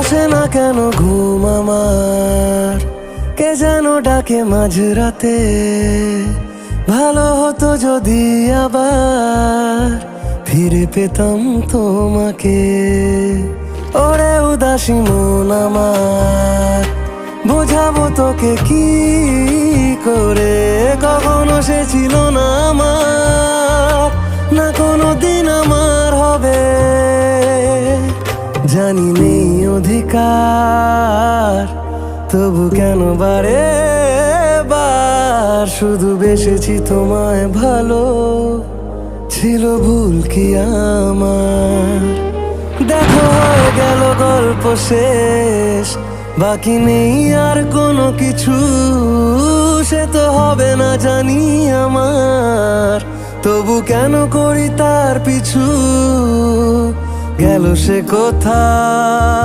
আসে না কেন ঘুম আমার, কে যেন ডাকে মাঝরাতে। ভালো হতো যদি আবার ফিরে পেতাম তোমাকে। ওরে উদাসী মন আমার, বোঝাবো তোকে কি করে। কখনো সে ছিল না আমার, না কোনো দিন আমার হবে। জানি নেই অধিকার, তবু কেন বারে বার শুধু বেসেছি তোমায় ভালো। ছিল ভুল কি আমার? দেখো হয়ে গেল গল্প শেষ, বাকি নেই আর কোনো কিছু। সে তো হবে না জানি আমার, তবু কেন করি তার পিছু। গেল সে কোথায়?